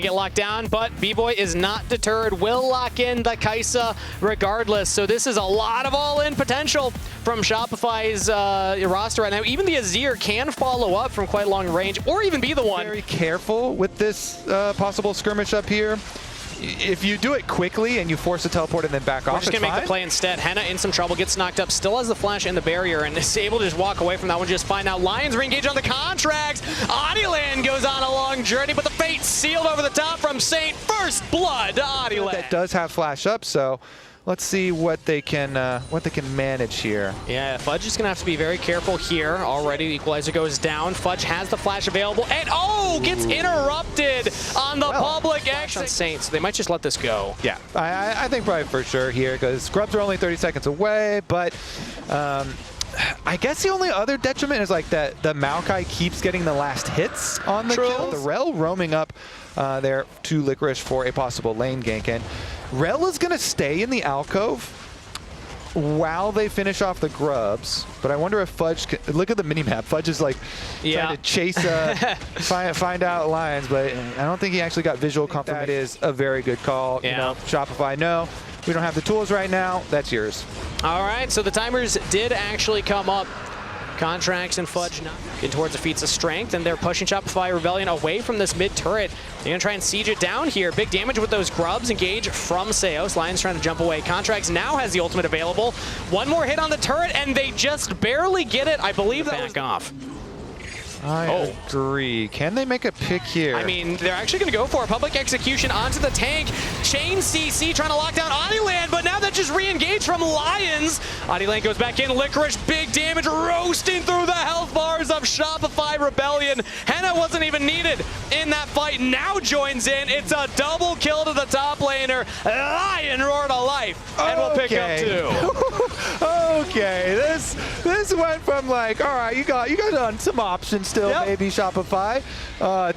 Get locked down, but B-Boy is not deterred. Will lock in the Kaisa regardless. So this is a lot of all-in potential from Shopify's roster right now. Even the Azir can follow up from quite long range, or even be the one. Very careful with this possible skirmish up here. If you do it quickly and you force a teleport and then back off, we're just going to make the play instead. Henna in some trouble, gets knocked up, still has the flash and the barrier, and is able to just walk away from that one just fine. Now Lions re-engage on the contracts. Adiland goes on a long journey, but the fate sealed over the top from Saint. First blood to Adiland. That does have flash up, so let's see what they can manage here. Yeah, Fudge is going to have to be very careful here. Already the equalizer goes down. Fudge has the flash available, and gets interrupted on the public exit. Saints, so they might just let this go. Yeah, I think probably for sure here, because scrubs are only 30 seconds away, but I guess the only other detriment is like that the Maokai keeps getting the last hits on the kill. The Rel roaming up there to Licorice for a possible lane gank, and Rel is going to stay in the alcove while they finish off the grubs, but I wonder if Fudge can, look at the minimap. Fudge is like trying to chase, find out Lions, but I don't think he actually got visual confirmation. That is a very good call. Yeah. You know, Shopify, no, we don't have the tools right now. That's yours. All right, so the timers did actually come up. Contracts and Fudge in towards the feats of strength, and they're pushing Shopify Rebellion away from this mid turret. They're gonna try and siege it down here. Big damage with those grubs. Engage from Seos. Lions trying to jump away. Contracts now has the ultimate available. One more hit on the turret, and they just barely get it. I believe that was off. I agree. Can they make a pick here? I mean, they're actually going to go for a public execution onto the tank. Chain CC trying to lock down Adiland, but now that just re-engaged from Lions. Adiland goes back in. Licorice, big damage, roasting through the health bars of Shopify Rebellion. Henna wasn't even needed in that fight. Now joins in. It's a double kill to the top laner. Lion roar to life, and we'll pick up two. Okay, this went from like, all right, you got on some options still, maybe Shopify,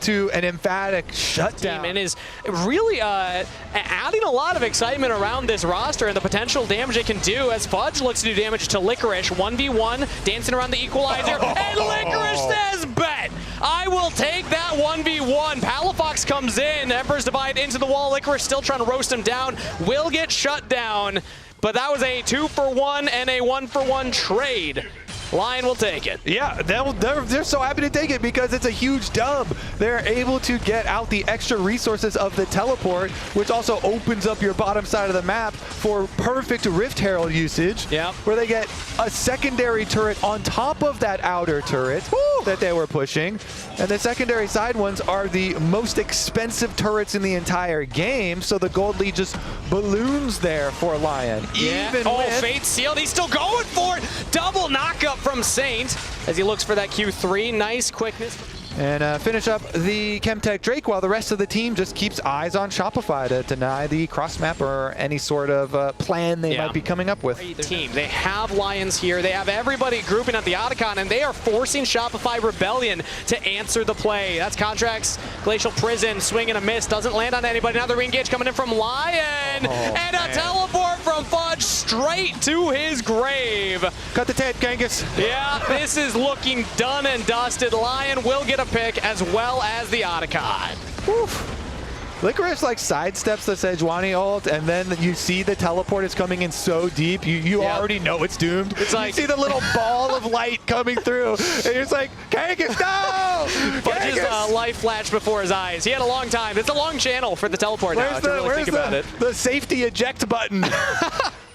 to an emphatic shutdown. And is really adding a lot of excitement around this roster and the potential damage it can do as Fudge looks to do damage to Licorice. 1v1, dancing around the equalizer, and Licorice says, bet! I will take that 1v1. Palafox comes in, Emperor's Divide into the wall. Licorice still trying to roast him down, will get shut down, but that was a 2-for-1 and a 1-for-1 trade. Lion will take it. Yeah, they're so happy to take it because it's a huge dub. They're able to get out the extra resources of the teleport, which also opens up your bottom side of the map for perfect Rift Herald usage, where they get a secondary turret on top of that outer turret that they were pushing. And the secondary side ones are the most expensive turrets in the entire game, so the gold lead just balloons there for Lion. Even with fate sealed, he's still going for it. Double knockup from Saint as he looks for that Q3. Nice quickness. And finish up the Chemtech Drake while the rest of the team just keeps eyes on Shopify to deny the cross map or any sort of plan they might be coming up with. Team. They have Lions here. They have everybody grouping at the Otacon, and they are forcing Shopify Rebellion to answer the play. That's Contracts, Glacial Prison, swing and a miss. Doesn't land on anybody. Now the re-engage coming in from Lion. And a teleport from Fudge straight to his grave. Cut the tape, Genghis. Yeah, this is looking done and dusted. Lion will get a pick as well as the Otacon. Licorice like sidesteps the Sejuani ult, and then you see the teleport is coming in so deep, you already know it's doomed. It's like, you see the little ball of light coming through, and you're just like, Genghis, no! Fudge's life flashed before his eyes. He had a long time. It's a long channel for the teleport now, to really think about it. The safety eject button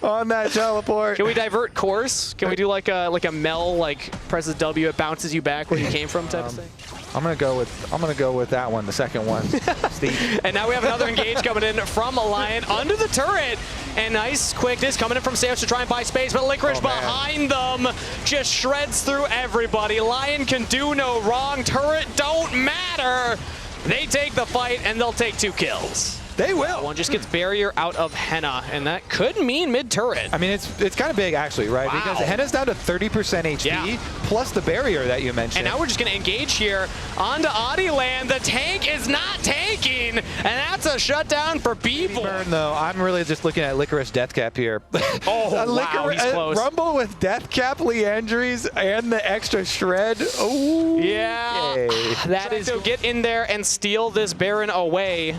on that teleport. Can we divert course? Can we do like a Mel, like presses W, it bounces you back where you came from type of thing? I'm gonna go with that one, the second one, Steve. And now we have another engage coming in from a Lion under the turret. And nice quickness coming in from Seos to try and buy space, but Licorice behind them just shreds through everybody. Lion can do no wrong. Turret don't matter. They take the fight, and they'll take 2 kills. They will. One just gets barrier out of Henna, and that could mean mid-turret. I mean, it's kind of big, actually, right? Wow. Because Henna's down to 30% HP, plus the barrier that you mentioned. And now we're just going to engage here onto Adiland. The tank is not tanking, and that's a shutdown for people. Burn, though, I'm really just looking at Licorice Deathcap here. Oh, wow, he's close. Rumble with Deathcap, Leandries, and the extra shred. Oh, yeah. That is to get in there and steal this Baron away.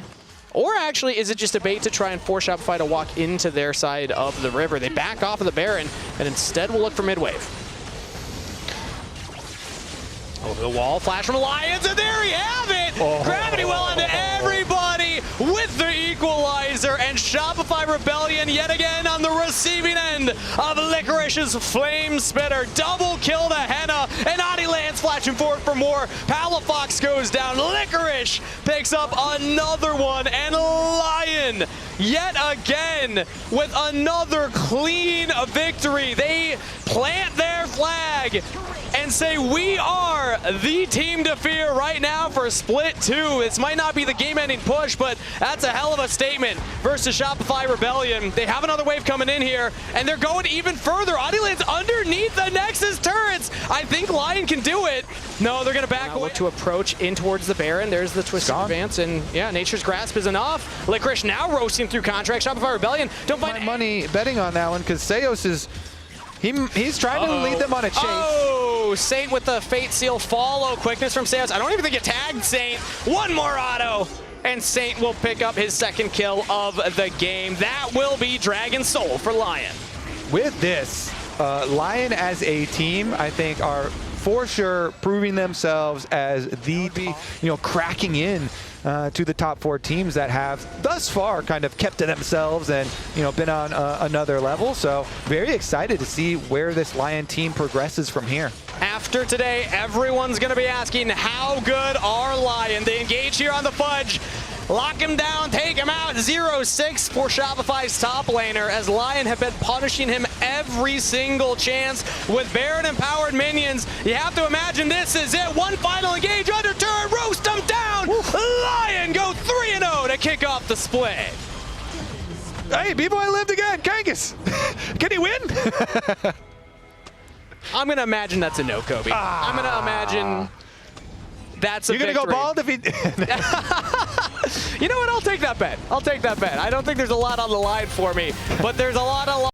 Or actually, is it just a bait to try and force Shopify to walk into their side of the river? They back off of the Baron, and instead will look for mid-wave. Over the wall, flash from Lions, and there you have it! Oh. Gravity well onto everybody with the equalizer, and Shopify Rebellion yet again on the receiving end of Licorice's Flame Spitter. Double kill to Henna, and Adiland's flashing forward for more. Palafox goes down, Licorice picks up another one, and Lyon yet again with another clean victory. They plant their flag and say, we are the team to fear right now for Split 2. This might not be the game-ending push, but that's a hell of a statement versus Shopify Rebellion. They have another wave coming in here, and they're going even further. Adiland's underneath the Nexus turrets. I think Lyon can do it. No, they're going to back away. Look to approach in towards the Baron. There's the twisted advance, and yeah, Nature's Grasp is enough. Licorice now roasting through contract. Shopify Rebellion don't find my money betting on that one, because Seos is... He's trying to lead them on a chase. Oh, Saint with the Fate Seal follow. Quickness from Seos. I don't even think it tagged Saint. One more auto, and Saint will pick up his second kill of the game. That will be Dragon Soul for Lyon. With this, Lyon as a team, I think, are for sure proving themselves as the cracking in to the top 4 teams that have thus far kind of kept to themselves and been on another level. So very excited to see where this Lyon team progresses from here. After today, everyone's going to be asking, how good are Lyon? They engage here on the Fudge. Lock him down, take him out. 0-6 for Shopify's top laner, as Lyon have been punishing him every single chance with Baron-empowered minions. You have to imagine this is it. One final engage, under turn, roast him down. Lyon go 3-0 to kick off the split. Hey, B-Boy lived again. Kangas. Can he win? I'm going to imagine that's a no, Kobe. I'm going to imagine that's a victory. You're going to go bald if he... You know what? I'll take that bet. I'll take that bet. I don't think there's a lot on the line for me, but there's a lot